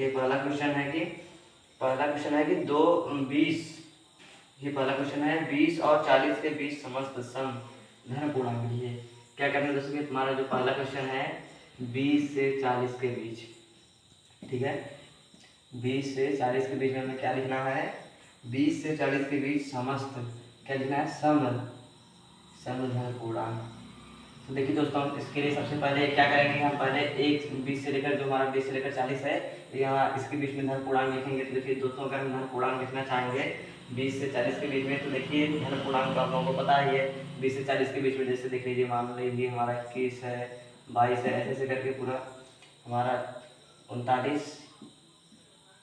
देखिए पहला क्वेश्चन है कि 20, ये पहला क्वेश्चन है 20 और 40 के बीच समस्त सम धन पूर्णांक लिए। क्या करना है दोस्तों कि तुम्हारा जो पहला क्वेश्चन है 20 से 40 के बीच, ठीक है, 20 से 40 के बीच में हमें क्या लिखना है, 20 से 40 के बीच समस्त क्या लिखना है, सम धन पूर्णांक। तो देखिए दोस्तों इसके लिए सबसे पहले क्या करेंगे, हम पहले एक 20 से लेकर जो हमारा 20 से लेकर 40 है यहाँ इसके बीच में धन पूर्णांक लिखेंगे। तो देखिए दोस्तों अगर हम धन पूर्णांक लिखना चाहेंगे 20 से 40 के बीच में, तो देखिए धन पूर्णांक तो आप लोगों को पता ही है 20 से 40 के बीच में, जैसे देख लीजिए मान लीजिए हमारा 21 है, 22 है, ऐसे करके पूरा हमारा 39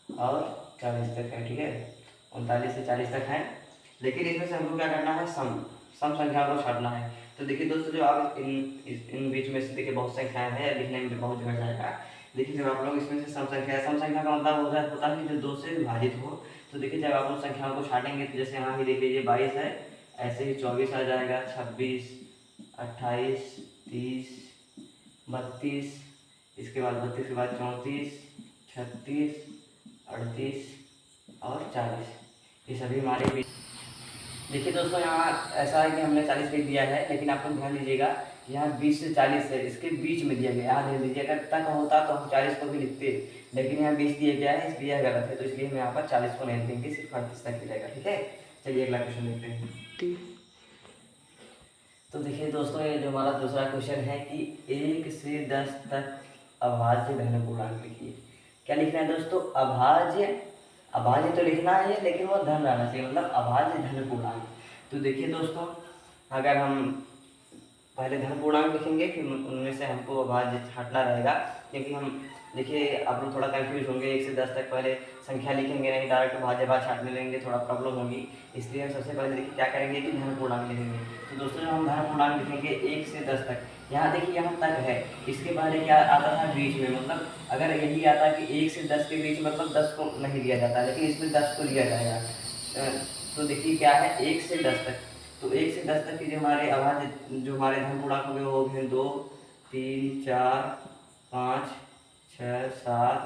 और 40 तक है, ठीक है, 39 से 40 तक है। लेकिन इसमें से हमको क्या करना है, सम संख्या को छाटना है। तो देखिए दोस्तों जो आप इन बीच में से देखिए बहुत संख्याएं हैं, लिखने में बहुत जगह जाएगा। देखिए जब आप लोग इसमें से सम संख्या का मतलब होता है कि जो 2 से विभाजित हो। तो देखिए जब आप लोग संख्याओं को छाटेंगे तो जैसे यहाँ ही देख लीजिए 22 है, ऐसे ही 24 आ जाएगा, 26, 28, 30, 32, इसके बाद 32 के बाद 34, 36, 38 और 40, ये सभी हमारे बीच। देखिए दोस्तों यहाँ ऐसा है कि हमने 40 लिख दिया है, लेकिन आप लोग ध्यान दीजिएगा यहाँ 20 से 40 है, इसके बीच में दिया गया है, ध्यान दीजिए। अगर तक होता तो हम 40 को भी लिखते, लेकिन यहाँ 20 दिया गया है इसलिए गलत है, तो इसलिए हम यहाँ पर 40 को नहीं लिखेंगे, सिर्फ 38 तक मिलेगा, ठीक है। चलिए अगला क्वेश्चन देखते हैं। तो देखिए दोस्तों ये जो हमारा दूसरा क्वेश्चन है कि 1 से 10 तक अभाज्य धन पूर्णांक लिखिए। क्या लिखना है दोस्तों, अभाज्य तो लिखना है लेकिन वो धन रहना चाहिए, मतलब अभाज्य धन पूर्णांक। तो देखिए दोस्तों अगर हम पहले धन पूर्णांक लिखेंगे फिर उनमें से हमको अभाज्य छाटना रहेगा, क्योंकि हम देखिए आप लोग थोड़ा कंफ्यूज होंगे, 1 से 10 तक पहले संख्या लिखेंगे नहीं, डायरेक्ट भाज्य भाग छाटने लगेंगे, थोड़ा प्रॉब्लम होगी। इसलिए हम सबसे पहले देखिए क्या करेंगे कि धन पूर्णांक लिखेंगे। तो दोस्तों जब हम धन पूर्णांक लिखेंगे 1 से 10 तक, यहाँ देखिए यहाँ तक है, इसके पहले क्या आता था बीच में, मतलब अगर यही आता कि 1 से 10 के बीच मतलब 10 को नहीं लिया जाता, लेकिन इसमें 10 को लिया जाएगा। तो देखिए क्या है 1 से 10 तक, तो 1 से 10 तक के जो हमारे अभाज्य जो हमारे धन पूर्णांक हो गए वो हैं 2, 3, 4, 5, 6, 7,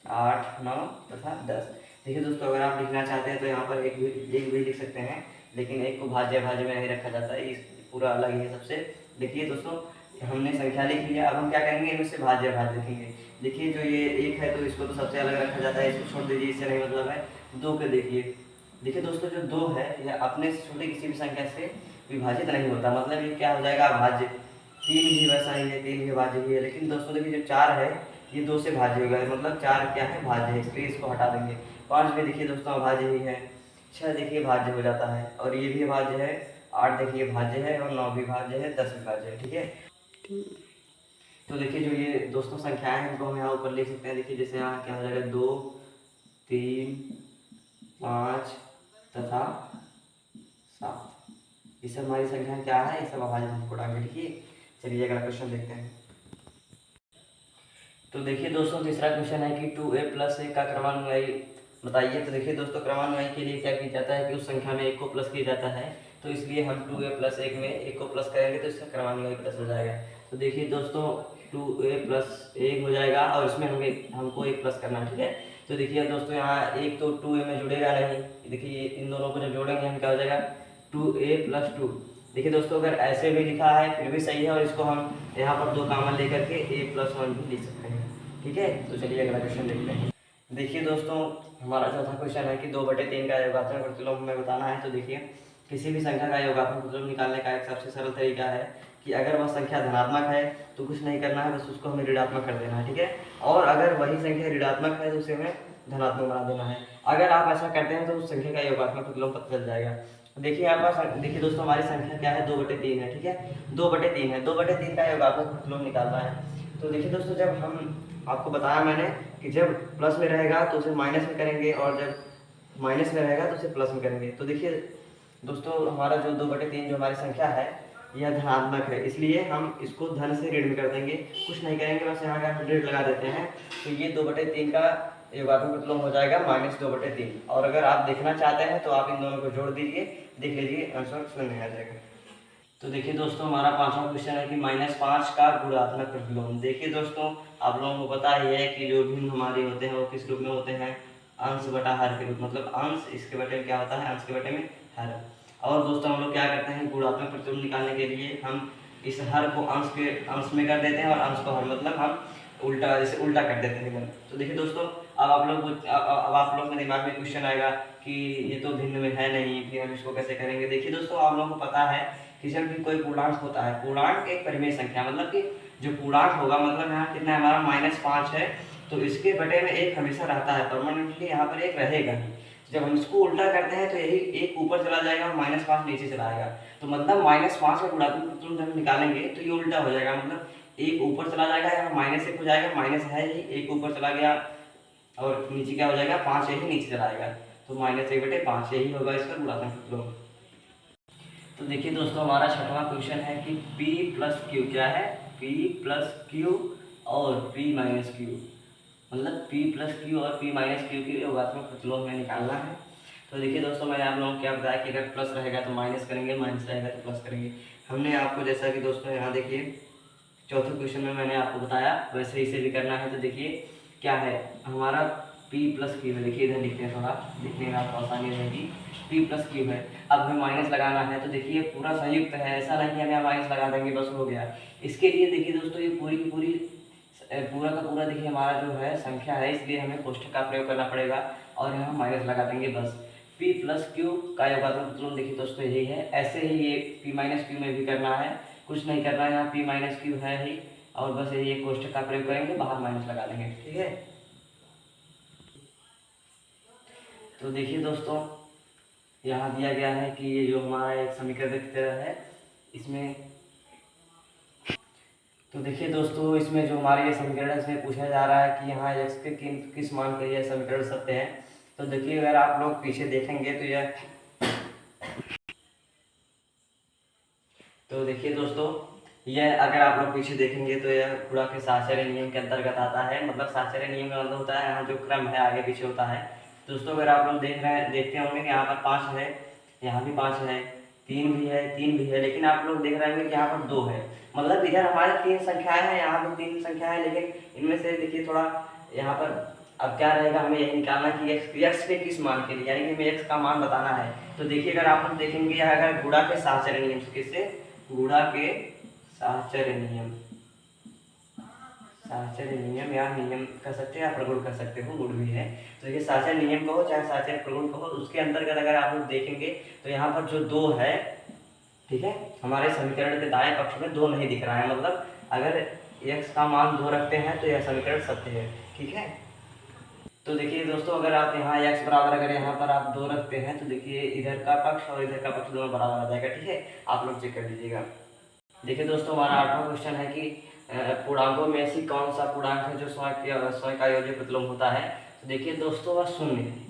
8, 9 तथा 10। देखिए दोस्तों अगर आप लिखना चाहते हैं तो यहाँ पर एक भी लिख सकते हैं, लेकिन एक को भाज्य में नहीं रखा जाता है, इस पूरा अलग है सबसे। देखिए दोस्तों हमने संख्या लिख लिया, अब हम क्या करेंगे इनमें से भाज्य लिखेंगे। देखिए जो ये 1 है तो इसको तो सबसे अलग रखा जाता है, इसको छोड़ दीजिए, इससे नहीं मतलब है। 2 के देखिए दोस्तों जो 2 है यह अपने छोटे किसी भी संख्या से विभाजित नहीं होता, मतलब ये क्या हो जाएगा भाज्य। 3 भी वैसा ही है, 3 भी भाज्य ही है, लेकिन दोस्तों देखिए जो 4 है ये 2 से भाज्य होगा, मतलब 4 क्या है भाज्य है, इसलिए इसको हटा देंगे। 5 भी देखिए दोस्तों अभाज्य ही है, 6 देखिए भाज्य हो जाता है और ये भी भाज्य है, 8 देखिए भाज्य है और 9 भी भाज्य है, 10 भी भाज्य है, ठीक है। तो देखिए जो ये दोस्तों संख्याएं हैं इनको हम यहाँ ऊपर लिख सकते हैं। देखिए जैसे यहाँ क्या हो जाएगा 2, 3, 5 तथा 7, ये सब हमारी संख्या क्या है, ये सब अभाज्य धन पूर्णांक, ठीक है। चलिए अगला क्वेश्चन देखते हैं। तो देखिए दोस्तों तीसरा क्वेश्चन है कि 2a + 1 का क्रमानुयायी बताइए। तो देखिए दोस्तों क्रमानुयायी के लिए क्या किया जाता है कि उस संख्या में 1 को प्लस किया जाता है, तो इसलिए हम 2a + 1 में 1 को प्लस करेंगे तो इसका क्रमानुयायी प्लस हो जाएगा। तो देखिए दोस्तों 2a + 1 हो जाएगा और इसमें हमको 1 प्लस करना है, ठीक है। तो देखिए दोस्तों यहाँ 1 तो 2a में जुड़ेगा नहीं, देखिए इन दोनों को जब जोड़ेंगे हम क्या हो जाएगा 2a + 2। देखिए दोस्तों अगर ऐसे भी लिखा है फिर भी सही है, और इसको हम यहाँ पर 2 कॉमन लेकर के a + 1 भी लिख सकते हैं, ठीक है। तो चलिए अगला क्वेश्चन देखते हैं। देखिए दोस्तों हमारा चौथा क्वेश्चन है कि 2/3 का योगात्मक प्रतिलोम हमें बताना है। तो देखिए किसी भी संख्या का योगात्मक प्रतिलोम निकालने का एक सबसे सरल तरीका है कि अगर वह संख्या धनात्मक है तो कुछ नहीं करना है, बस उसको हमें ऋणात्मक कर देना है, ठीक है। और अगर वही संख्या ऋणात्मक है तो उसे हमें धनात्मक बना देना है। अगर आप ऐसा करते हैं तो उस संख्या का योगात्मक प्रतिलोम पता चल जाएगा। देखिए यहाँ पर देखिए दोस्तों हमारी संख्या क्या है 2/3 है, ठीक है, 2/3 है, 2/3 का योगात्मक प्रतिलोम निकालना है। तो देखिए दोस्तों जब हम आपको बताया मैंने कि जब प्लस में रहेगा तो उसे माइनस में करेंगे और जब माइनस में रहेगा तो उसे प्लस में करेंगे। तो देखिए दोस्तों हमारा जो 2/3 जो हमारी संख्या है यह धनात्मक है, इसलिए हम इसको धन से ऋण में कर देंगे, कुछ नहीं करेंगे, बस यहाँ का ऋण लगा देते हैं। तो ये 2/3 का योगात्मक प्रतिलोम हो जाएगा -2/3। और अगर आप देखना चाहते हैं तो आप इन दोनों को जोड़ दीजिए, देख लीजिए आंसर शून्य आ जाएगा। तो देखिए दोस्तों हमारा पांचवा क्वेश्चन है कि -5 का गुणात्मक प्रतिलोम। देखिए दोस्तों आप लोगों को पता ही है कि जो भिन्न हमारे होते हैं वो किस रूप में होते हैं, अंश बटा हर के रूप, मतलब अंश इसके बटे में क्या होता है, अंश के बटे में हर। और दोस्तों हम लोग क्या करते हैं, गुणात्मक प्रतिलोम निकालने के लिए हम इस हर को अंश के अंश में कर देते हैं और अंश को हर, मतलब हम उल्टा, जैसे उल्टा कर देते हैं। तो देखिए दोस्तों अब आप लोग के दिमाग में क्वेश्चन आएगा कि ये तो भिन्न में है नहीं, फिर हम इसको कैसे करेंगे। देखिए दोस्तों आप लोगों को पता है कि जब भी कोई पूर्णांक होता है, पूर्णांक एक परिमेय संख्या, मतलब कि जो पूर्णांक होगा, मतलब यहाँ कितना है हमारा -5 है, तो इसके बटे में एक हमेशा रहता है, परमानेंटली यहाँ पर एक रहेगा ही। जब हम इसको उल्टा करते हैं तो यही एक ऊपर चला जाएगा और -5 नीचे चला आएगा, तो मतलब -5 का गुणात्मक प्रतिलोम जब निकालेंगे तो ये उल्टा हो जाएगा, मतलब एक ऊपर चला जाएगा, यहाँ -1 हो जाएगा, माइनस है ही, एक ऊपर चला गया और नीचे क्या हो जाएगा, 5 यही नीचे चला आएगा, तो -1/5 यही होगा इसका गुणात्मक प्रतिलोम। तो देखिए दोस्तों हमारा छठवां क्वेश्चन है कि P + Q क्या है, P + Q और P - Q, मतलब P + Q और P - Q के योगात्मक प्रतिलोम में निकालना है। तो देखिए दोस्तों मैंने आप लोगों को क्या बताया कि अगर प्लस रहेगा तो माइनस करेंगे, माइनस रहेगा तो प्लस करेंगे। हमने आपको जैसा कि दोस्तों यहाँ देखिए चौथे क्वेश्चन में मैंने आपको बताया वैसे इसे भी करना है। तो देखिए क्या है हमारा P + Q है, देखिए इधर लिखते हैं, थोड़ा लिखने में आपको आसानी रहेगी। P + Q है, अब हमें माइनस लगाना है, तो देखिए पूरा संयुक्त है, ऐसा नहीं हमें माइनस लगा देंगे बस हो गया। इसके लिए देखिए दोस्तों ये पूरी की पूरी पूरा का पूरा देखिए हमारा जो है संख्या है, इसलिए हमें कोष्ठक का प्रयोग करना पड़ेगा और यहाँ माइनस लगा देंगे बस। P + Q का योगात्मक प्रतिलोम देखिए दोस्तों यही है, ऐसे ही ये P - Q में भी करना है, कुछ नहीं करना है, यहाँ P - Q है ही और बस यही एक कोष्ठक का प्रयोग करेंगे, बाहर माइनस लगा देंगे, ठीक है। तो देखिए दोस्तों यहाँ दिया गया है कि ये जो हमारा एक समीकरण की तरह है इसमें, तो देखिए दोस्तों इसमें जो हमारे ये समीकरण है इसमें पूछा जा रहा है कि यहाँ x के किस मान के ये समीकरण सत्य है। तो देखिए अगर आप लोग पीछे देखेंगे तो देखिए दोस्तों यह अगर आप लोग पीछे देखेंगे तो यह गुणा के साहचर्य नियम के अंतर्गत आता है, मतलब साहचर्य नियम का मतलब होता है यहाँ जो क्रम है आगे पीछे होता है। दोस्तों अगर आप लोग देखते होंगे कि यहाँ पर 5 है, यहाँ भी 5 है, 3 भी है, लेकिन आप लोग देख रहे होंगे कि यहाँ पर 2 है, मतलब इधर हमारे 3 संख्याएं हैं, यहाँ भी 3 संख्याएं, लेकिन इनमें से देखिए थोड़ा यहाँ पर अब क्या रहेगा, हमें यही निकालना कि x के किस मान के लिए, यानी कि हमें x का मान बताना है। तो देखिए अगर आप लोग देखेंगे अगर गुणा के साहचर्य नियम से, किससे, गुणा के साहचर्य नियम, साहचर्य नियम या नियम कर सकते हैं या प्रगुण कर सकते हो, गुण भी है। तो ये साहचर्य नियम कहो चाहे साहचर्य प्रगुण कहो, उसके अंतर्गत अगर आप लोग देखेंगे तो यहाँ पर जो 2 है, ठीक है, हमारे समीकरण के दाएं पक्ष में 2 नहीं दिख रहा है, मतलब अगर x का मान 2 रखते हैं तो यह समीकरण सत्य है, ठीक है। तो देखिए दोस्तों अगर आप यहाँ x बराबर अगर यहाँ पर आप 2 रखते हैं तो देखिए इधर का पक्ष और इधर का पक्ष दोनों बराबर आ जाएगा, ठीक है, आप लोग चेक कर लीजिएगा। देखिए दोस्तों हमारा 8वां क्वेश्चन है कि पूर्णांकों में ऐसी कौन सा पूर्णांक है जो स्वयं का योज्य प्रतिलोम होता है। तो देखिए दोस्तों वह शून्य है।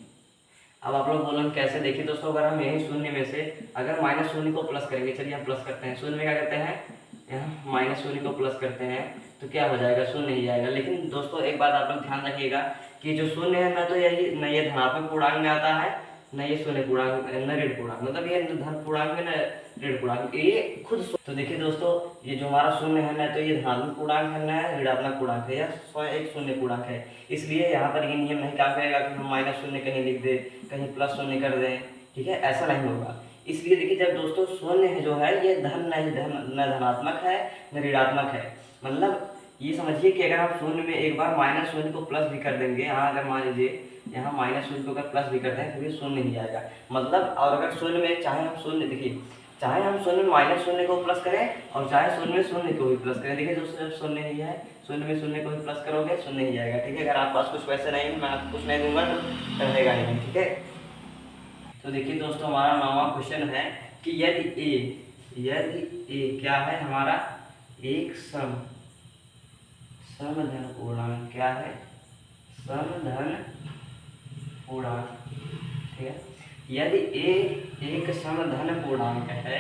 अब आप लोग बोलेंगे कैसे, देखिए दोस्तों अगर हम यही शून्य में से अगर -0 को प्लस करेंगे, चलिए हम प्लस करते हैं, शून्य में क्या करते हैं, यहाँ -0 को प्लस करते हैं तो क्या हो जाएगा, शून्य ही जाएगा। लेकिन दोस्तों एक बात आप लोग ध्यान रखिएगा कि जो शून्य है ना तो यही न ये धनात्मक पूर्णांक में आता है, न ये शून्य पूर्णांक, न ऋण पूर्णांक, मतलब ये धन पूर्णांक में न ऋण पूर्णांक, ये खुद। तो देखिए दोस्तों ये जो हमारा शून्य है ना तो ये धनात्मक पूर्णांक है, न ऋणात्मक पूर्णांक है, या स्वयं एक शून्य पूर्णांक है, इसलिए यहाँ पर ये नियम नहीं काम करेगा कि हम -0 कहीं लिख दे, कहीं +0 कर दें, ठीक है, ऐसा नहीं होगा। इसलिए देखिए जब दोस्तों शून्य है जो है ये न धनात्मक है न ऋणात्मक है, मतलब ये समझिए कि अगर हम शून्य में एक बार -0 को प्लस भी कर देंगे, यहाँ अगर मान लीजिए यहाँ -0 को अगर प्लस भी करते हैं तो भी शून्य नहीं आएगा, मतलब। और अगर शून्य में चाहे हम शून्य, देखिए चाहे हम शून्य में -0 को प्लस करें और चाहे शून्य में शून्य को भी प्लस करें, देखिए दोस्तों जब शून्य ही है, शून्य में शून्य को भी प्लस करोगे शून्य ही आएगा, ठीक है। अगर आपके पास कुछ पैसे नहीं है मैं आपको कुछ नहीं दूंगा तो रहेगा ही नहीं, ठीक है। तो देखिए दोस्तों हमारा 9वां क्वेश्चन है कि यदि a क्या है हमारा, एक समधन पूर्णांक, क्या है, समधन पूर्णांक, ठीक है। यदि a एक समधन पूर्णांक है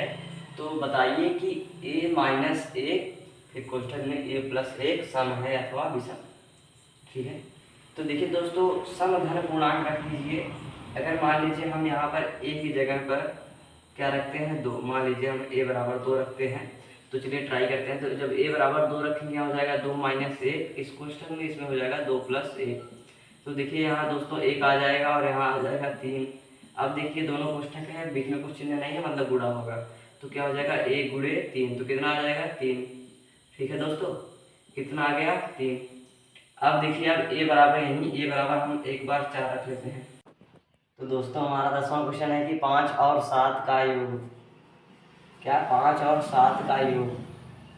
तो बताइए कि a - 1 फिर कोष्ठक में a + 1 सम है अथवा विषम, ठीक है। तो देखिए दोस्तों समधन पूर्णांक रख लीजिए, अगर मान लीजिए हम यहाँ पर a की जगह पर क्या रखते हैं 2। मान लीजिए हम a बराबर 2 रखते हैं, तो चलिए ट्राई करते हैं। तो जब a बराबर 2 रखेंगे हो जाएगा 2 माइनस 1, इस क्वेश्चन में इसमें हो जाएगा 2 प्लस 1। तो देखिए यहाँ दोस्तों 1 आ जाएगा और यहाँ आ जाएगा 3। अब देखिए दोनों कोष्ठक है, बीच में कुछ चिन्ह नहीं है, मतलब गुणा होगा, तो क्या हो जाएगा 1 गुणे 3, तो कितना आ जाएगा 3। ठीक है दोस्तों, कितना आ गया 3। अब देखिए अब a बराबर यहीं, a बराबर हम एक बार 4 रख लेते हैं। तो दोस्तों हमारा 10वां क्वेश्चन है कि 5 और 7 का योग। क्या 5 और 7 का योग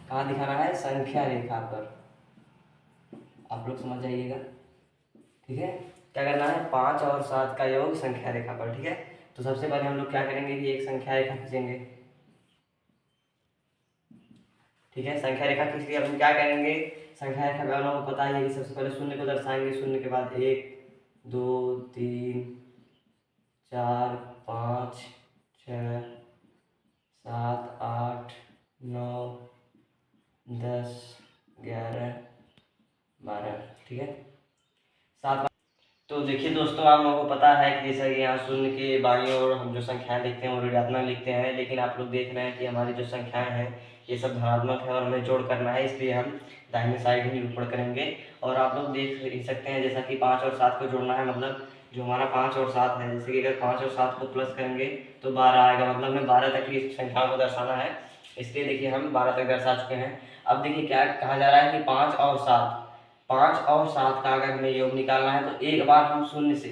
कहाँ दिखाना है? संख्या रेखा पर। आप लोग समझ जाइएगा, ठीक है। क्या करना है? 5 और 7 का योग संख्या रेखा पर, ठीक है। तो सबसे पहले हम लोग क्या करेंगे कि एक संख्या रेखा खींचेंगे, ठीक है। संख्या रेखा खींच के अब हम क्या करेंगे? संख्या रेखा में आप लोगों को पता ही है कि सबसे पहले शून्य को दर्शाएंगे, शून्य के बाद 1 2 3 4 5 6 7 8 9 10 11 12, ठीक है। 7। तो देखिए दोस्तों आप लोगों को पता है कि जैसा कि यहाँ शून्य के बाईं ओर हम जो संख्याएं लिखते हैं वो ऋणात्मक लिखते हैं, लेकिन आप लोग देख रहे हैं कि हमारी जो संख्याएं हैं ये सब धनात्मक है और हमें जोड़ करना है, इसलिए हम दाहिने साइड ही निरूपण करेंगे। और आप लोग देख ही सकते हैं जैसा कि 5 और 7 को जोड़ना है, मतलब जो हमारा 5 और 7 है, जैसे कि अगर 5 और 7 को प्लस करेंगे तो 12 आएगा, मतलब हमें 12 तक की संख्याओं को दर्शाना है, इसलिए देखिए हम 12 तक दर्शा चुके हैं। अब देखिए क्या कहा जा रहा है कि 5 और 7 का अगर हमें योग निकालना है तो एक बार हम शून्य से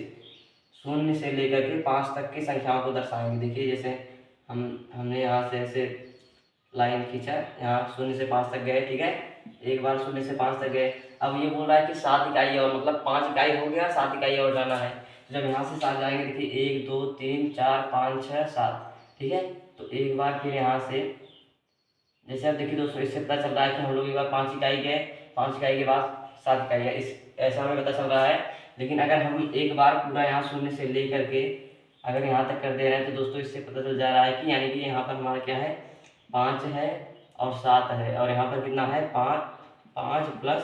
लेकर के 5 तक की संख्याओं को दर्शाएंगे। देखिए जैसे हमने यहाँ से ऐसे लाइन खींचा, यहाँ शून्य से 5 तक गए, ठीक है। एक बार शून्य से 5 तक गए। अब ये बोल रहा है कि 7 इकाई और, मतलब 5 इकाई हो गया, 7 इकाई और जाना है। तो जब यहाँ से 7 जाएंगे, देखिए 1 2 3 4 5 6 7, ठीक है। तो एक बार फिर यहाँ से जैसे अब देखिए दोस्तों इससे पता चल रहा है कि हम लोग एक बार 5 इकाई गए, 5 इकाई के बाद 7 इकाई है, इस ऐसा हमें पता चल रहा है। लेकिन अगर हम एक बार पूरा यहाँ शून्य से ले करके अगर यहाँ तक कर दे रहे हैं तो दोस्तों इससे पता चल जा रहा है कि यानी कि यहाँ पर हमारा क्या है 5 है और 7 है, और यहाँ पर कितना है 5 प्लस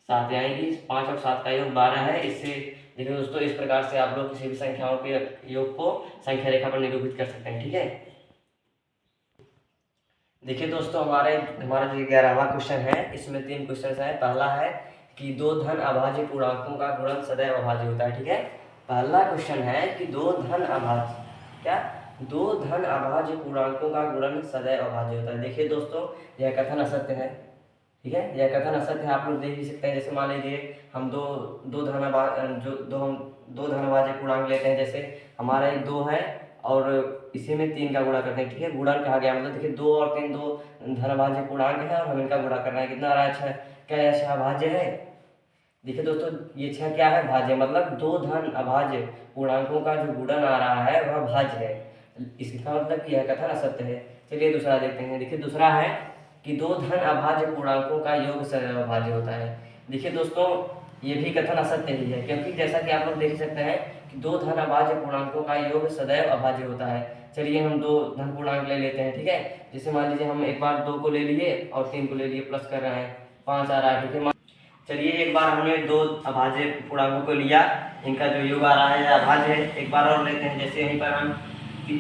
7, यानी कि 5 और 7 का योग 12 है। इससे देखिए दोस्तों इस प्रकार से आप लोग किसी भी संख्याओं के योग को संख्या रेखा पर निरूपित कर सकते हैं, ठीक है। देखिए दोस्तों हमारा जो 11वां क्वेश्चन है इसमें 3 क्वेश्चन है। पहला है कि 2 धन अभाज्य पूर्णांकों का गुणन सदैव अभाज्य होता है, ठीक है। पहला क्वेश्चन है कि 2 धन अभाज्य पूर्णांकों का गुणन सदैव अभाज्य होता है। देखिए दोस्तों यह कथन असत्य है, ठीक है। यह कथन असत्य है, आप लोग देख ही सकते हैं। जैसे मान लीजिए हम दो धन अभाज्य पूर्णांक लेते हैं, जैसे हमारा एक 2 है और इसी में 3 का गुणा करते हैं, ठीक है। गुणन कहा गया, मतलब देखिए 2 और 3 दो धनाभाज्य पूर्णांक है और हम इनका गुणा करना है, कितना आ रहा है 6। क्या यह 6 भाज्य है? देखिए दोस्तों ये 6 क्या है? भाज्य, मतलब 2 धन अभाज्य पूर्णांकों का जो गुणन आ रहा है वह भाज्य है। इसका मतलब कि यह कथन असत्य है। चलिए दूसरा देखते हैं। देखिए दूसरा है कि 2 धन अभाज्य पूर्णांकों का योग सदैव अभाज्य होता है। देखिए दोस्तों ये भी कथन असत्य ही है, क्योंकि जैसा कि आप लोग देख सकते हैं कि 2 धन अभाज्य पूर्णांकों का योग सदैव अभाज्य होता है। चलिए हम 2 धन पूर्णांक ले लेते हैं, ठीक है। जैसे मान लीजिए हम एक बार 2 को ले लिए और 3 को ले लिए, प्लस कर रहे हैं, 5 आ रहा है, ठीक है। चलिए एक बार हमने 2 अभाज्य पूर्णांकों को लिया, इनका जो योग आ रहा है अभाज्य है। एक बार और लेते हैं, जैसे यहीं पर हम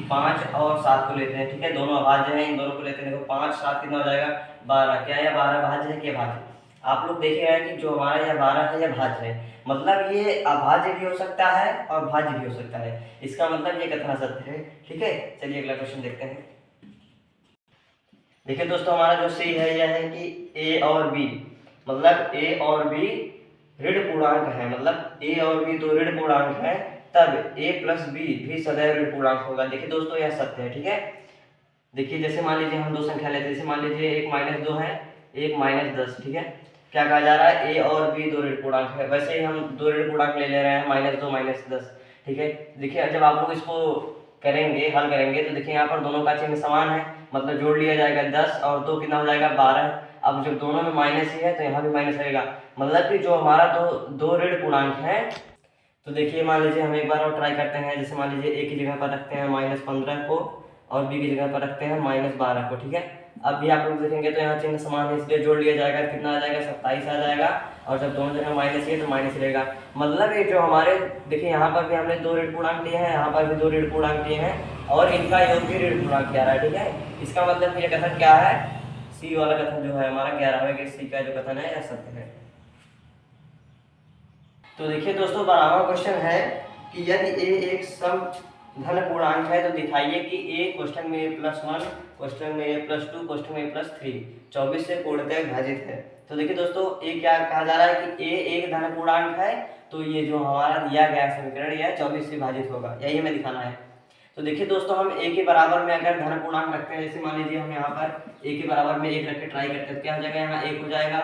5 और 7 को लेते हैं, ठीक है। दोनों अभाज्य हैं, इन दोनों को लेते हैं। देखो 5 7 कितना हो जाएगा 12। क्या यह 12 भाज्य है कि अभाज्य? आप लोग देख रहे हैं कि जो हमारा यह 12 है यह भाज्य है, मतलब ये अभाज्य भी हो सकता है और भाज्य भी हो सकता है। इसका मतलब ये कथन सत्य है, ठीक है। चलिए अगला क्वेश्चन देखते हैं। देखिए दोस्तों हमारा जो सी है यह है कि ए और बी, मतलब ए और बी ऋण पूर्णांक है, मतलब ए और बी 2 ऋण पूर्णांक है, तब ए प्लस बी भी सदैव ऋण पूर्णांक होगा। देखिए दोस्तों यह सत्य है, ठीक है। देखिए जैसे मान लीजिए हम 2 संख्या लेते हैं, जैसे मान लीजिए 1 - 2 है, 1 - 10, ठीक है। क्या कहा जा रहा है? ए और बी 2 ऋण पूर्णांक है। वैसे ही हम 2 ऋण पूर्णांक ले रहे हैं, -2 -10, ठीक है। देखिए जब आप लोग इसको हल करेंगे तो देखिए यहाँ पर दोनों का चिन्ह समान है, मतलब जोड़ लिया जाएगा 10 और 2 कितना हो जाएगा 12। अब जब दोनों में माइनस ही है तो यहाँ भी माइनस रहेगा, मतलब कि जो हमारा दो ऋण पूर्णांक है। तो देखिए मान लीजिए हम एक बार और ट्राई करते हैं। जैसे मान लीजिए ए की जगह पर रखते हैं -15 को और बी की जगह पर रखते हैं -12 को, ठीक है। अब भी आप लोग देखेंगे तो यहाँ चिन्ह समान है, इसलिए जोड़ लिया जाएगा, कितना आ जाएगा 27 आ जाएगा। और जब दोनों जगह माइनस है तो माइनस रहेगा। मतलब ये जो हमारे देखिए यहाँ पर भी हमने 2 ऋण पूर्णांक लिए हैं, यहाँ पर भी 2 ऋण पूर्णांक लिए हैं और इनका योग भी ऋण पूर्णांक 11 है। ठीक है, इसका मतलब ये कथन क्या है, सी वाला कथन जो है हमारा 11वें के सी का जो कथन है यह सत्य है। तो देखिए दोस्तों 12वां क्वेश्चन है कि यदि ए एक सम धन पूर्णांक है तो दिखाइए कि ए क्वेश्चन में a+1, क्वेश्चन में a+2, क्वेश्चन में a+3 24 से पूर्णतः विभाजित है। तो देखिए दोस्तों ए क्या कहा जा रहा है कि ए एक धन पूर्णांक है, तो ये जो हमारा दिया गया समीकरण यह 24 से विभाजित होगा, यही हमें दिखाना है। तो देखिए दोस्तों हम ए के बराबर में अगर धन पूर्णांक रखते हैं, जैसे मान लीजिए हम यहाँ पर ए के बराबर में 1 रख के ट्राई करते हैं, तो क्या हो जाएगा, यहाँ 1 हो जाएगा,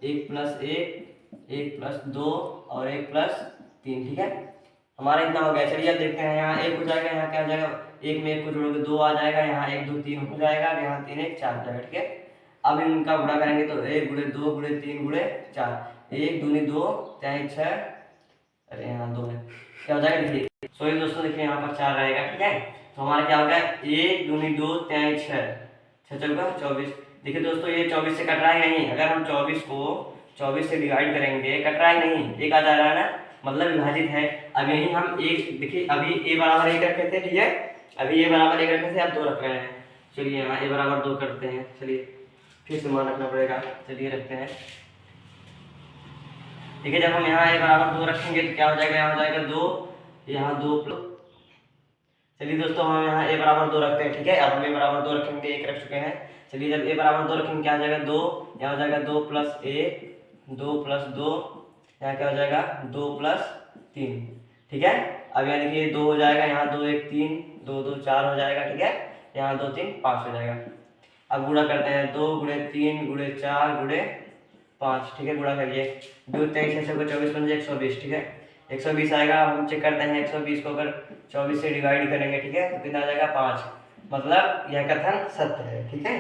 1+1, 1+2 और 1+3। ठीक है, हमारा इतना हो गया। चलिए अब देखते हैं, यहाँ 1 हो जाएगा, यहाँ क्या हो जाएगा, 1 में 1 को जोड़ोगे 2 आ जाएगा, यहाँ 1 2 3 हो जाएगा और यहाँ 3 1 4 हो जाएगा। ठीक है, अब इनका गुणा करेंगे तो 1 × 2 × 3 × 4, 1 दूनी 2 3 6, अरे यहाँ 2 है, क्या हो जाएगा, देखिए सॉरी दोस्तों, देखिए यहाँ पर 4 रहेगा। ठीक है, तो हमारा क्या हो गया, 1 दूनी 2 3 6 6 चौका 24। देखिए दोस्तों ये 24 से कट रहा है नहीं, अगर हम 24 को 24 से डिवाइड करेंगे, कट रहा है नहीं, एक आ जा रहा है ना, मतलब विभाजित है। अब यही हम एक देखिए, अभी a बराबर 1 रखे थे, ठीक है, अभी a बराबर 1 रखे थे, अब 2 रख रहे हैं। चलिए यहाँ a बराबर 2 करते हैं, चलिए फिर से मान रखना पड़ेगा, चलिए रखते हैं। ठीक है, जब हम यहाँ a बराबर 2 रखेंगे तो क्या हो जाएगा, यहाँ हो जाएगा 2, यहाँ 2 प्लस, चलिए दोस्तों हम यहाँ a बराबर 2 रखते हैं। ठीक है, अब हम a बराबर 2 रखेंगे, 1 रख चुके हैं। चलिए जब a बराबर 2 रखेंगे क्या हो जाएगा, 2, यहाँ हो जाएगा 2 + 1, 2 + 2, यहाँ क्या हो जाएगा 2 + 3। ठीक है, अब यहाँ देखिए 2 हो जाएगा, यहाँ 2 1 3, 2 2 4 हो जाएगा। ठीक है, यहाँ 2 3 5 हो जाएगा। अब गुणा करते हैं, 2 × 3 × 4 × 5। ठीक है, गुणा करिए, 2 3 6 6 24 5 120। ठीक है, 120 आएगा। हम चेक करते हैं 120 को अगर 24 से डिवाइड करेंगे, ठीक है, तो कितना आ जाएगा 5, मतलब यह कथन सत्य है। ठीक है,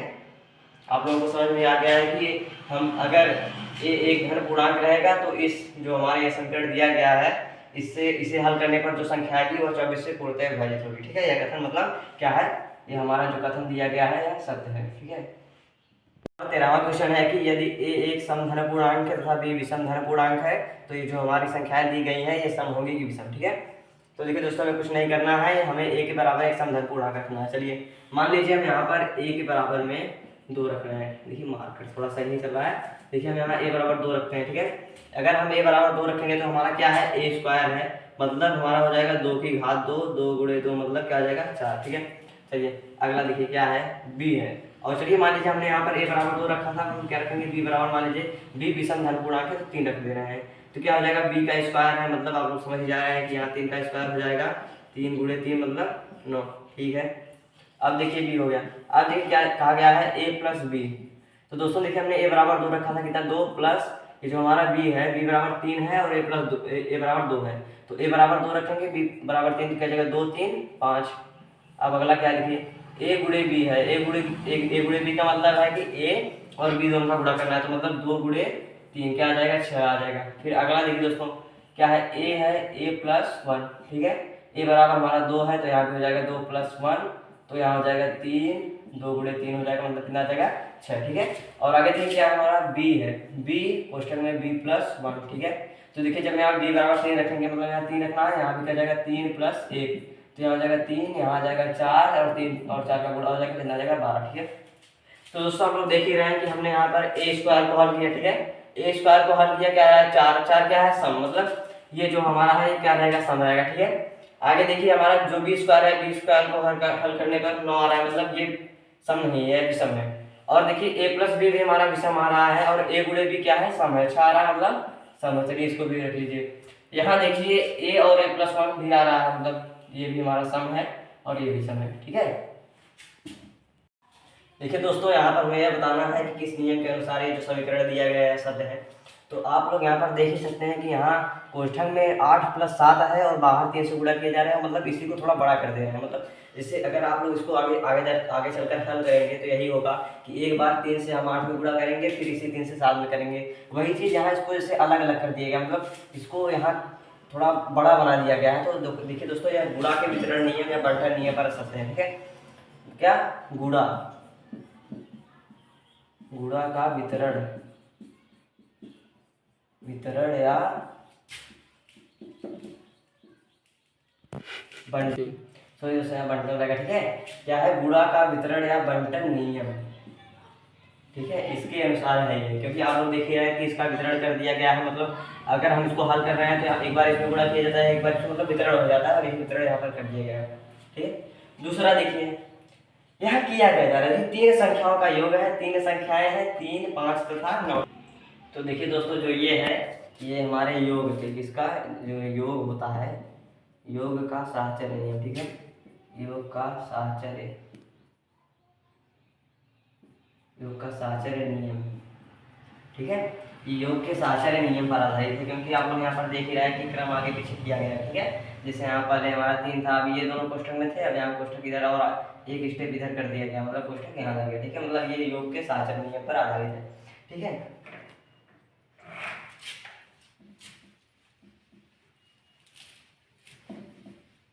आप लोगों को समझ में आ गया है कि हम अगर ये एक धन पूर्णांक रहेगा तो इस जो हमारे ये समीकरण दिया गया है, इससे इसे हल करने पर जो संख्या आएगी वह 24 से पूर्णतः विभाजित होगी। ठीक है, यह कथन मतलब क्या है, ये हमारा जो कथन दिया गया है यह सत्य है। ठीक है, 13वां क्वेश्चन है कि यदि a एक समधन पूर्णांक है तथा b विषम धन पूर्णांक है तो ये जो हमारी संख्याएं दी गई हैं ये सम होगी कि विषम। ठीक है, तो देखिए दोस्तों हमें कुछ नहीं करना है, हमें a के बराबर एक समधन पूर्णांक रखना है। चलिए मान लीजिए हम यहाँ पर a के बराबर में 2 रख रहे हैं। देखिए मार्कर थोड़ा सही नहीं चल रहा है, देखिए हम यहाँ a बराबर 2 रखते हैं। ठीक है, अगर हम a बराबर 2 रखेंगे तो हमारा क्या है, a² है, मतलब हमारा हो जाएगा 2 की घात 2, 2 × 2 मतलब क्या हो जाएगा 4। ठीक है, चलिए अगला देखिए क्या है, b है। और चलिए मान लीजिए हमने यहाँ पर a बराबर 2 रखा था, हम क्या रखेंगे, b बराबर, मान लीजिए b विषम धन पूर्णांक है तो 3 रख दे रहे हैं, तो क्या हो जाएगा, b का स्क्वायर है, मतलब आप लोग समझ जा रहे हैं कि यहाँ 3 का स्क्वायर हो जाएगा, 3 × 3 मतलब 9। ठीक है, अब देखिए b हो गया। अब देखिए क्या कहा गया है, a + b। तो दोस्तों देखिए हमने a बराबर 2 रखा था, कितना 2 प्लस ये जो हमारा b है, b बराबर 3 है और a बराबर 2 है, तो a बराबर 2 रखेंगे, b बराबर 3, तो क्या जाएगा 2 3 5। अब अगला क्या देखिए, a × b है, a × b का मतलब है कि a और b दोनों का गुणा करना है, तो मतलब 2 × 3 क्या आ जाएगा, 6 आ जाएगा। फिर अगला देखिए दोस्तों क्या है, a है, a + 1। ठीक है, a बराबर हमारा 2 है, तो यहाँ पे हो जाएगा 2 + 1, तो यहाँ हो जाएगा 3, 2 × 3 हो जाएगा, मतलब कितना आ जाएगा 6। ठीक है, और आगे देखिए क्या हमारा b है, b क्वेश्चन में b + 1। ठीक है, तो देखिए जब यहाँ b बराबर 3 रखेंगे, मतलब यहाँ 3 रखना है, यहाँ भी क्या जाएगा 3 + 1, तो यहाँ हो जाएगा 3, यहाँ आ जाएगा 4 और 3 और 4 का गुणा हो जाएगा, कितना आ जाएगा 12। ठीक है, तो दोस्तों आप लोग देख ही रहे हैं कि हमने यहाँ पर a² को हल किया। ठीक है, a² को हल किया, क्या है 4, 4 क्या है सम, मतलब ये जो हमारा है ये क्या रहेगा, सम रहेगा। ठीक है, आगे देखिए हमारा जो b² है, b² को हल करने पर 9 आ रहा है, मतलब ये सम नहीं है, विषम है। और देखिए a + b भी हमारा विषम आ रहा है और a × b क्या है, सम है, 6 आ रहा है, मतलब सम है। चलिए इसको भी रख लीजिए। यहाँ देखिए a और a + 1 भी आ रहा है, मतलब ये भी हमारा सम है और ये भी सम है। ठीक है, देखिए दोस्तों यहाँ पर हमें यह बताना है कि किस नियम के अनुसार ये जो समीकरण दिया गया है सत्य है। तो आप लोग यहाँ पर देख ही सकते हैं कि यहाँ कोष्ठक में 8 + 7 है और बाहर 3 से गुणा किया जा रहा है, मतलब इसी को थोड़ा बड़ा कर दे रहे हैं। मतलब इससे अगर आप लोग इसको आगे चलकर हल करेंगे तो यही होगा कि एक बार 3 से हम 8 में गुणा करेंगे, फिर इसी 3 से 7 में करेंगे। वही चीज़ यहाँ इसको जैसे अलग अलग कर दिया गया, मतलब इसको यहाँ थोड़ा बड़ा बना दिया गया है। तो देखिए दोस्तों यह गुणा के वितरण नियम या बंटन नियम पर सत्य है। ठीक है, क्या गुणा का वितरण वितरण या बंटन। सो दोस्तों यहाँ बंटन रहेगा, ठीक है। क्या है, गुणा का वितरण या बंटन नियम, ठीक है, इसके अनुसार है ये। क्योंकि आप लोग देख ही रहे हैं कि इसका वितरण कर दिया गया है, मतलब अगर हम इसको हल कर रहे हैं तो एक बार इसमें गुणा किया जाता है, एक बार इसमें मतलब वितरण हो जाता है, और ये वितरण यहाँ पर कर दिया गया है, ठीक है। दूसरा देखिए, यह किया गया जा रहा है, तीन संख्याओं का योग है, तीन संख्याएं हैं, 3, 5 तथा 9। तो देखिए दोस्तों, जो ये है, ये हमारे योग के, किसका जो योग होता है, योग का साहचर्य नियम, ठीक है, योग का साहचर्य, योग का साहचर्य नियम, ठीक है। ये योग के साहचर्य नियम पर आधारित है, क्योंकि आप लोग यहाँ पर देख ही रहे हैं कि क्रम आगे पीछे किया गया है, ठीक है। जैसे यहाँ पर हमारा 3 था, अभी ये दोनों कोष्ठक में थे, अब यहाँ कोष्ठक इधर और एक स्टेप इधर कर दिया गया, मतलब कोष्ठक यहाँ आ गया, ठीक है। मतलब ये योग के साहचर्य नियम पर आधारित है, ठीक है।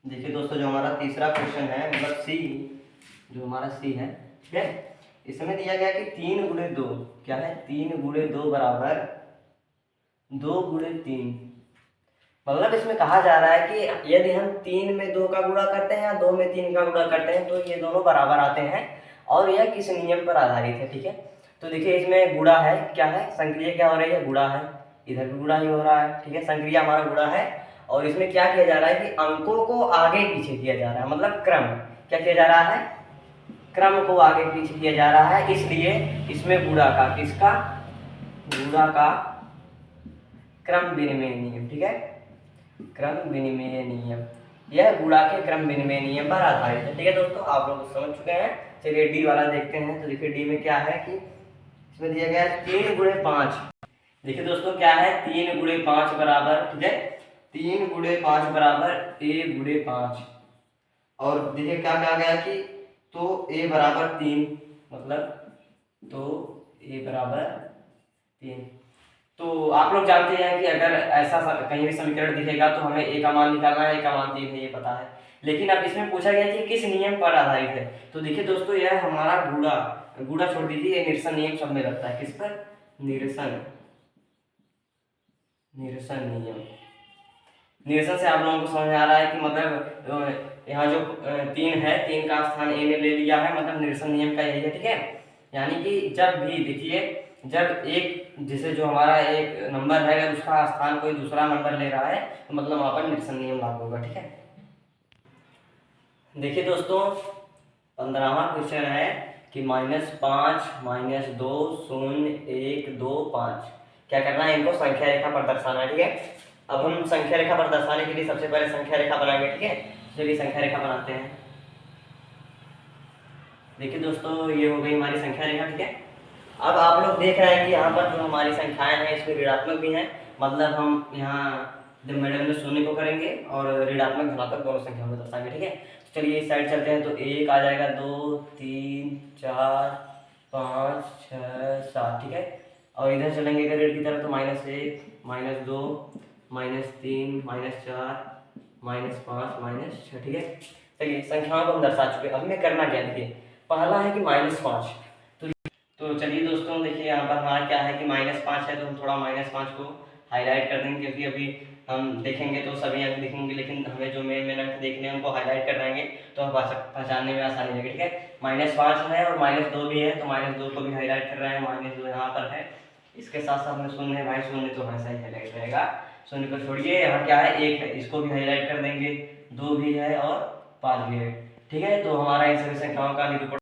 देखिए दोस्तों, जो हमारा तीसरा क्वेश्चन है, मतलब सी, जो हमारा सी है, ठीक है, इसमें दिया गया कि 3 गुणे 2, क्या है, 3 गुणे 2 बराबर 2 गुणे 3। मतलब इसमें कहा जा रहा है कि यदि हम 3 में 2 का गुणा करते हैं या 2 में 3 का गुणा करते हैं तो ये दोनों बराबर आते हैं, और यह किस नियम पर आधारित है, ठीक है। तो देखिए, इसमें गुणा है, क्या है, संक्रिया क्या हो रही है, गुणा है, इधर भी गुणा ही हो रहा है, ठीक है, संक्रिया हमारा गुणा है। और इसमें क्या किया जा रहा है कि अंकों को आगे पीछे किया जा रहा है, मतलब क्रम क्या किया जा रहा है, क्रम को आगे पीछे किया जा रहा है, इसलिए इसमें गुणा का, किसका, गुणा का क्रम विनिमय नियम, ठीक है, क्रम विनिमय नियम, यह गुणा के क्रम विनिमय नियम पर आधारित है, ठीक है दोस्तों। आप लोग समझ चुके हैं। चलिए डी वाला देखते हैं। तो देखिए डी में क्या है कि इसमें दिया गया है 3 गुणे 5। देखिए दोस्तों, क्या है, 3 गुणे 5 बराबर, ठीक है, 3 गुणे 5 बराबर a गुणे 5। और देखिए क्या कहा गया कि तो a बराबर 3, मतलब तो a बराबर 3। तो आप लोग जानते हैं कि अगर ऐसा कहीं भी समीकरण दिखेगा तो हमें a का मान निकालना है, a का मान 3 है, ये पता है। लेकिन अब इसमें पूछा गया कि किस नियम पर आधारित है। तो देखिए दोस्तों, यह हमारा गुणा छोड़ दीजिए, ये निरसन नियम सब में लगता है, किस पर, निरसन नियम। निरसन से आप लोगों को समझ आ रहा है कि मतलब यहाँ जो 3 है, 3 का स्थान a ने ले लिया है, मतलब निरसन नियम का यही है, ठीक है। यानी कि जब भी देखिए, जब एक जैसे जो हमारा एक नंबर है, अगर उसका स्थान कोई दूसरा नंबर ले रहा है तो मतलब वहां पर निरसन नियम लागू होगा, ठीक है। देखिए दोस्तों, 15वां क्वेश्चन है कि -5, -2, 0, 1, 2, 5 क्या करना है, इनको संख्या रेखा पर दर्शाना है, ठीक है। अब हम संख्या रेखा पर दर्शाने के लिए सबसे पहले संख्या रेखा बनाएंगे, ठीक है। चलिए संख्या रेखा बनाते हैं। देखिए दोस्तों, ये हो गई हमारी संख्या रेखा, ठीक है। अब आप लोग देख रहे हैं कि यहाँ पर जो हमारी संख्याएं हैं इसमें ऋणात्मक भी हैं, मतलब हम यहाँ जब मैडम में शून्य को करेंगे और ऋणात्मक धनात्मक दोनों संख्याओं को दर्शाएंगे, ठीक है। चलिए इस साइड चलते हैं। तो 1 आ जाएगा, 2, 3, 4, 5, 6, 7, ठीक है। और इधर चलेंगे ऋण की तरफ तो -1, -2, -3, -4, -5, -6, ठीक है। चलिए संख्याओं को हम दर्शा चुके हैं। अब हमें करना क्या, देखिए पहला है कि -5। तो चलिए दोस्तों, देखिए यहाँ पर हमारा क्या है कि -5 है, तो हम थोड़ा -5 को हाईलाइट कर देंगे, क्योंकि अभी हम देखेंगे तो सभी अंक दिखेंगे, लेकिन हमें जो मेन अंक देखने हैं उनको हाईलाइट कर देंगे तो हम पहचानने में आसानी लगेगी, ठीक है। -5 है और -2 भी है, तो -2 को भी हाईलाइट कर रहे हैं, -2 यहाँ पर है। इसके साथ साथ में शून्य है, भाई शून्य तो हमेशा ही हाईलाइट रहेगा, शून्य को छोड़िए। यहाँ क्या है, 1 है, इसको भी हाईलाइट कर देंगे, 2 भी है और 5 भी है, ठीक है। तो हमारा इन सभी संख्याओं का निरूपण